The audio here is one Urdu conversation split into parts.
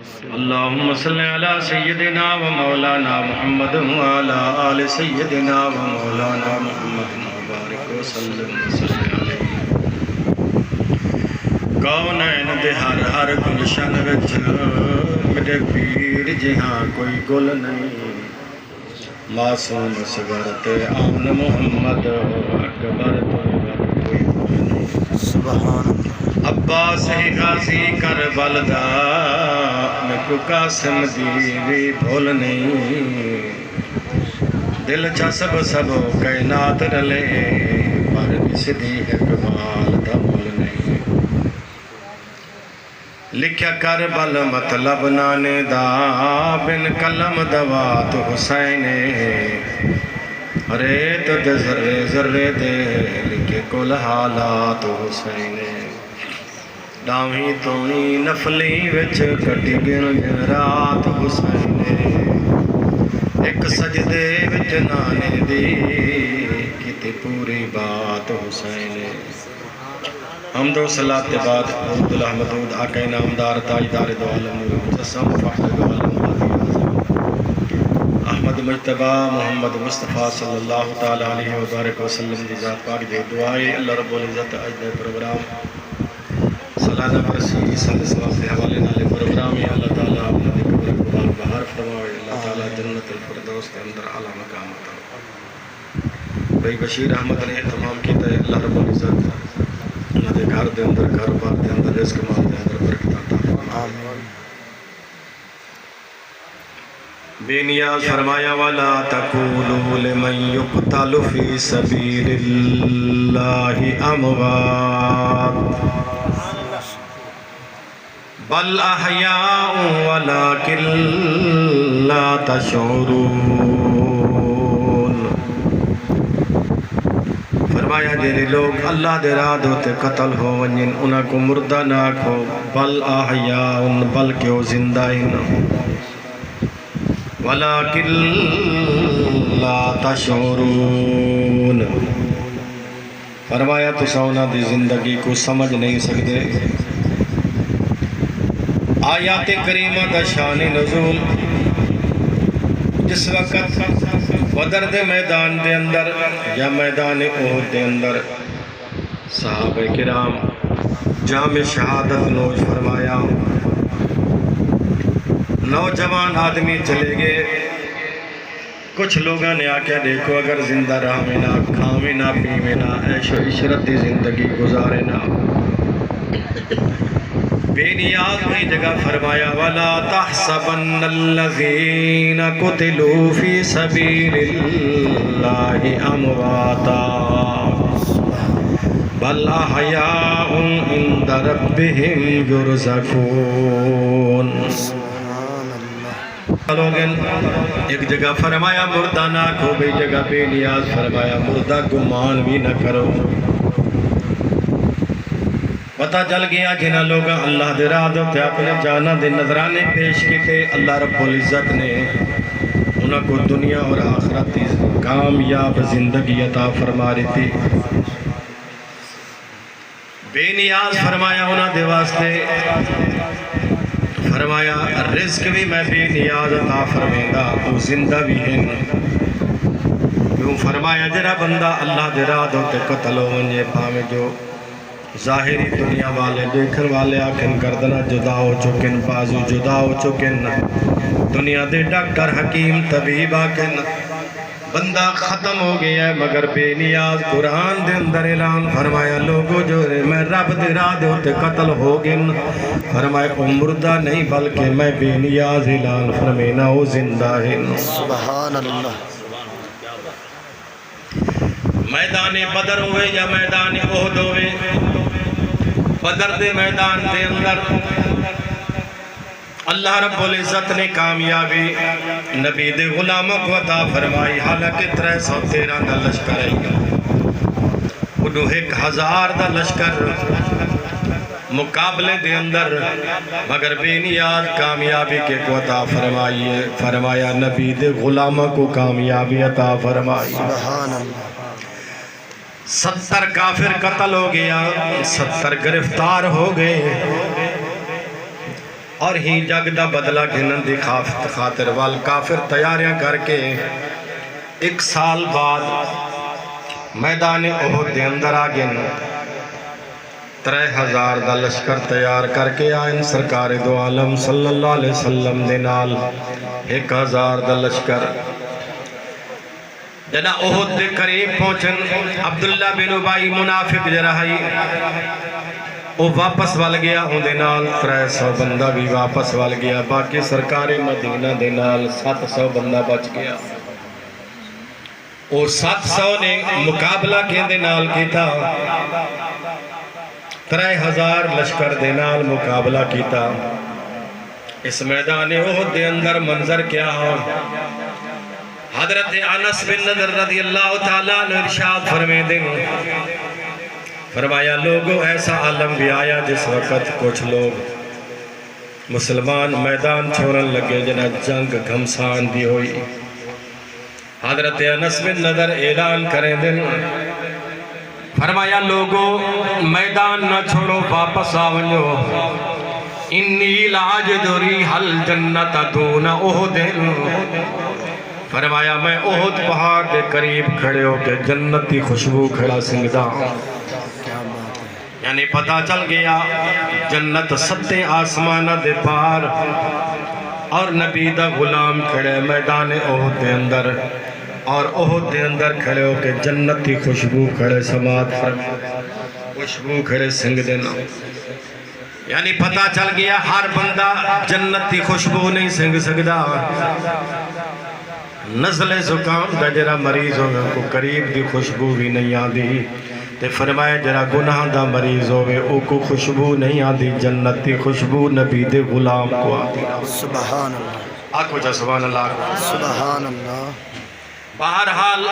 اللهم صل على سيدنا ومولانا محمد وعلى آل سيدنا ومولانا محمد وبارك وسلم عليه کونین دے ہر گلشن وچ میرے پیر جہاں کوئی گل نہیں معصوم اصغر تے آمن محمد اکبر تو کوئی گل نہیں سبحان اللہ عباس غازی کربل دا میں قاسم دی بھی بھول نہیں دل چا سب کائنات رلے پر اس دی اقبال دا مول نہیں لکھیا کربل مطلب نانے دا بن قلم دوات حسین ریت دے ذرے ذرے دے لکھے کل حالات حسین ڈاویں توڑی نفلی وچ کٹی گن رات حسین ایک سجدے وچ نانے دی کتے پوری بات حسین حمد و صلاة کے بعد عبداللہ مدود آقا نامدار تاجدار دو عالم نور مجسم فخر دو عالم احمد مجتبہ محمد مصطفیٰ صلی اللہ تعالیٰ علیہ وبارک وسلم دی ذات پاک دے دعائے اللہ رب العزت اجدہ پروگرام سالانہ برسی سال سواب دے حوالے نالے پروگرام اللہ تعالیٰ اپنا دے قبر قبال بہار فرماوے اللہ تعالیٰ جنت الفردوس کے اندر اعلیٰ مقام عطا بھائی بشیر احمد نے اہتمام کیتا ہے اللہ رب العزت اللہ دے گھر دے اندر گھر بار دے اندر رزق مال دے اندر برکت عطا فرمائے بے نیاز فرمایا وَلَا تَقُولُوا لِمَنْ يُقْتَلُ فِي سَبِيلِ اللَّهِ أَمْوَاتٌ بَلْ أَحْيَاءٌ وَلَكِنْ لَا تَشْعُرُونَ فرمایا جنہیں لوگ اللہ دے راہ دوتے قتل ہو ونجن انہاں کو مردہ نہ کھو بل آحیاء بلکہ وہ زندہ ہن ولیکن لا تشعرون فرمایا تو سونا دی زندگی کو سمجھ نہیں سکتے آیات کریمہ دا شان نزول جس وقت بدر دے میدان دے اندر یا میدان احد دے اندر صحابہ کرام جام شہادت نوش فرمایا نوجوان آدمی چلے گئے کچھ لوگوں نے آکے دیکھو اگر زندہ رہا میں نہ کھاویں نہ پیویں نہ عیش و عشرت دی زندگی گزارے نہ بے نیاز ہوئی جگہ فرمایا وَلَا تَحْسَبَنَّ الَّذِينَ قُتِلُوا فِي سَبِيلِ اللَّهِ أَمْوَاتًا بَلْ أَحْيَاءٌ عِندَ رَبِّهِمْ يُرْزَقُونَ ایک جگہ فرمایا مردہ نہ کھو بھئی جگہ بے نیاز فرمایا مردہ گمان بھی نہ کرو پتہ چل گیا جنہ لوگاں اللہ دے راہ دے اپنے جانہ دے نظرانے پیش کیتے اللہ رب العزت نے انہاں کو دنیا اور آخرت کامیاب زندگی عطا فرما رہی تھی بے نیاز فرمایا انہاں دے واسطے فرمایا رزق بھی میں بے نیاز عطا فرمیندہ تو زندہ بھی ہیں کیوں فرمایا جرہ بندہ اللہ دے راہ دے قتل ہو ونجے پاویں جو ظاہری دنیا والے دیکھن والے آکھن گردنہ جدا ہو چکن بازو جدا ہو چکن دنیا دے ڈاکٹر حکیم طبیب آکھن بندہ ختم ہو گیا ہے مگر بے نیاز قرآن دے اندر اعلان فرمایا لوگو جو میں رب دے راہ دے ہوتے قتل ہو گن فرمایا او مردہ نہیں بلکہ میں بے نیاز اعلان فرمینا او زندہ ہے سبحان اللہ میدان بدر ہوئے یا میدان احد ہوئے بدر دے میدان دے اندر اللہ رب العزت نے کامیابی نبی دے غلاموں کو عطا فرمائی حالانکہ 313 دا لشکر ہے انہوں 1000 دا لشکر مقابلے دے اندر مگر بے نیاز کامیابی کے کو عطا فرمایا نبی دے غلاموں کو کامیابی عطا فرمائی سبحان اللہ 70 کافر قتل ہو گیا 70 گرفتار ہو گئے اور ہی جگ دا بدلہ گھنن دی خاطر وال کافر تیاریاں کر کے 1 سال بعد میدان احد دے اندر آگن 3000 دا لشکر تیار کر کے آئین سرکار دو عالم صلی اللہ علیہ وسلم دے نال 1000 دا لشکر جنا احد دے قریب پہنچن عبداللہ بن ابی منافق جرہائی وہ واپس وال گیا ہوں دے نال 300 بندہ بھی واپس وال گیا باقی سرکار مدینہ دے نال 700 بندہ بچ گیا وہ 700 نے مقابلہ کے دے نال کیتا 3000 لشکر دے نال مقابلہ کیتا اس میدان احد دے اندر منظر کیا ہو حضرت انس بن نضر رضی اللہ تعالیٰ نے ارشاد فرمائے دیں فرمایا لوگوں ایسا عالم بھی آیا جس وقت کچھ لوگ مسلمان میدان چھوڑن لگے جنہ جنگ گھمسان دی ہوئی حضرت انس بن نضر اعلان کریں دن فرمایا لوگوں میدان نہ چھوڑو واپس آونجو انی لاجد ریح الجنت دون احد فرمایا میں احد پہاڑ دے قریب کھڑے ہو کے جنتی خوشبو کھڑا سنگدا یعنی پتہ چل گیا جنت 7 آسمان دے پار اور نبی دا غلام کھڑے میدان احد دے اندر اور احد دے اندر کھڑے ہو کے جنتی خوشبو کھڑے سماعت فرمائے خوشبو کھڑے سنگ دینا یعنی پتہ چل گیا ہر بندہ جنتی خوشبو نہیں سنگ سکدا نزل زکام دا جرا مریض ہوئے کو قریب دی خوشبو بھی نہیں آدھی تے فرمائے جرا گناہ دا مریض ہوئے او کو خوشبو نہیں آدھی جنتی خوشبو نبی دے غلام کو آدھی سبحان اللہ آکھو جا سبحان اللہ سبحان اللہ بہرحال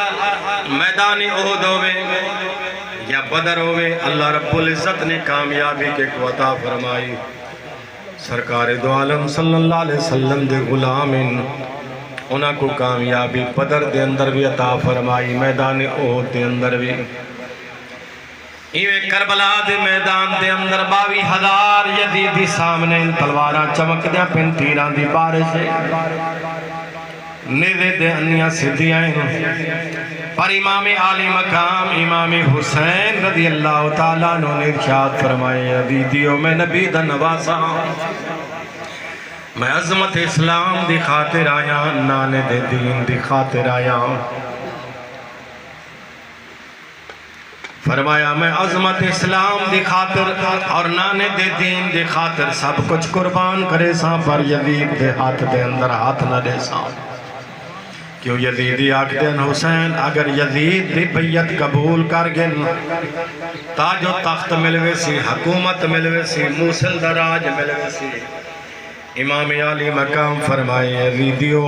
میدان احد ہوئے یا بدر ہوئے اللہ رب العزت نے کامیابی کے کو عطا فرمائی سرکار دو عالم صلی اللہ علیہ وسلم دے غلام انہاں کو کامیابی بدر دے اندر بھی عطا فرمائی میدان احد دے اندر بھی ایویں کربلا دے میدان دے اندر 22,000 یزیدی سامنے تلواراں چمک دیاں پن تیران دی بارش نیدے دے انیاں صدیاں پر امام عالی مقام امام حسین رضی اللہ تعالیٰ نے ارشاد فرمائے یزیدیوں میں نبی دا نواسا میں عظمت اسلام دی خاطر آیا نانے دے دین دی خاطر آیا فرمایا میں عظمت اسلام دی خاطر اور نانے دے دین دی خاطر سب کچھ قربان کرے ساں پر یزید دے ہاتھ دے اندر ہاتھ نہ دے ساں کیوں یزیدی آکھدین حسین اگر یزید دی بیعت قبول کر گن تاج و تخت ملوے سی حکومت ملوے سی موصل دراج ملوے سی امام عالی مقام فرمائے یزیدیو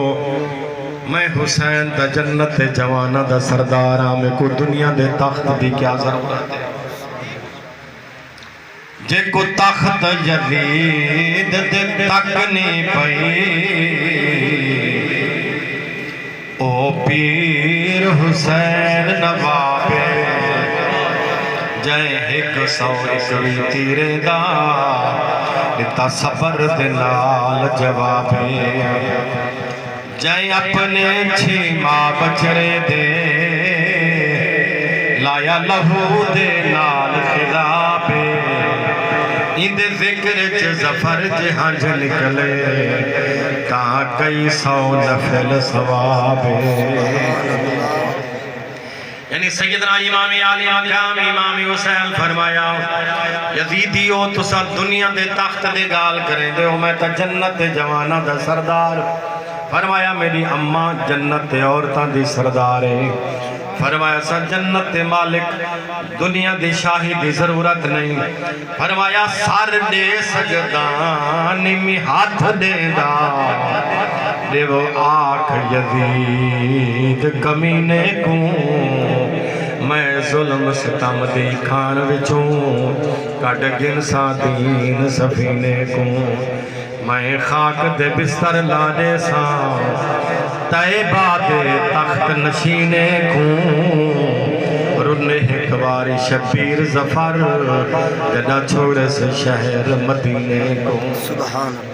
میں حسین دا جنت جوانہ دا سردارہ میں کو دنیا دے تخت دی کیا ضرورت ہے جے کو تخت یزید دے تکنی پئی او پیر حسین نوابے جائے 101 تیرے دا لتا صبر دلال جوابے جائے اپنے 6 ماں بچڑے دے لایا لہو دے نال خضابے اندے ذکر چ ظفر جہاں نکلے کہاں کئی 100 نفل ثوابے یعنی سیدنا امام عالی مقام امام حسین فرمایا یزیدیو تسا دنیا دے تخت دے گال کریں دے ہو میں تا جنت جوانہ دا سردار فرمایا میری اماں جنت عورتاں دی سردار ہے فرمایا سا جنت مالک دنیا دی شاہی دی ضرورت نہیں فرمایا سر دے سجدان نمی ہاتھ دے دا دے وہ آنکھ یزید کمینے کو میں ظلم ستم دی کھان وچوں کٹ گنسا دین سفینے کو میں خاک دے بستر لانے سا طیبہ دے تخت نشینے کو رن ایک باری شبیر ظفر جنا چھوڑے سے شہر مدینے کو سبحان اللہ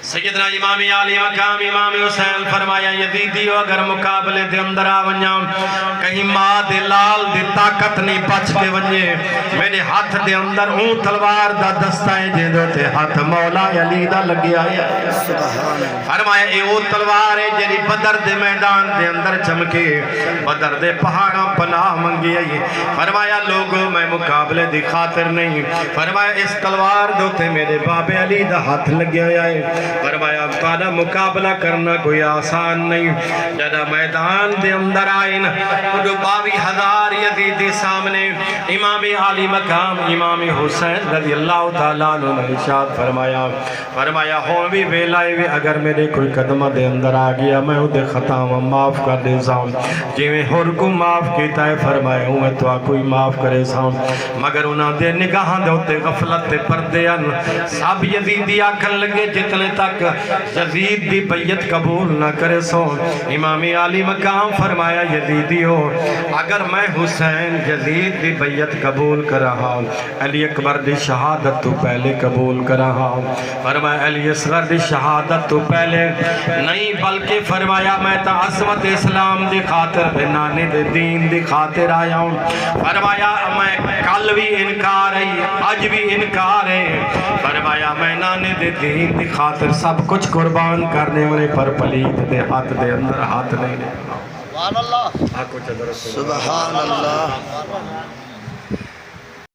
سیدنا امام علی مقام امام حسین فرمایا یزیدیو اگر مقابلے دے اندر آونیاں کہیں ماں دے لال دے طاقت نہیں پچ کے ونجے میرے ہاتھ دے اندر اون تلوار دا دستہ ہے جے دو تے ہاتھ مولا علی دا لگیا ہے فرمایا اے او تلوار ہے جری بدر دے میدان دے اندر چمکے بدر دے پہاڑاں پناہ منگی ہے فرمایا لوگوں میں مقابلے دی خاطر نہیں فرمایا اس تلوار دو تے میرے باب علی دا ہاتھ لگیا ہے فرمایا تانا مقابلہ کرنا کوئی آسان نہیں جدا میدان دے اندر آئین 22,000 یزیدی سامنے امام علی مقام امام حسین رضی اللہ تعالیٰ عنہ نے ارشاد فرمایا ہون بھی ویلائے بھی اگر میرے کوئی قدمہ دے اندر آگیا میں دے خطاوہ معاف کر دے ساؤں جویں ہر کو معاف کیتا ہے فرمایا ہوں تو کوئی معاف کرے ساؤں مگر انہاں دے نگاہاں دے ہوتے غفلت تے پردے ان سب یزیدی آکھن لگے جتنے تک یزید دی بیعت قبول نہ کرے سو امام علی مقام فرمایا یزیدی ہو اگر میں حسین یزید دی بیعت قبول کر رہا ہوں علی اکبر دی شہادت تو پہلے قبول کر رہا ہوں فرمایا علی اصغر دی شہادت تو پہلے نہیں بلکہ فرمایا میں تا عظمت اسلام دی خاطر بنانے دے دین دی خاطر آیا ہوں فرمایا میں کل بھی انکار ہے آج بھی انکار ہے فرمایا میں نانے دے دین دی خاطر سب کچھ قربان کرنے والے پر پلیت دے ہاتھ دے اندر ہاتھ نہیں دے سبحان اللہ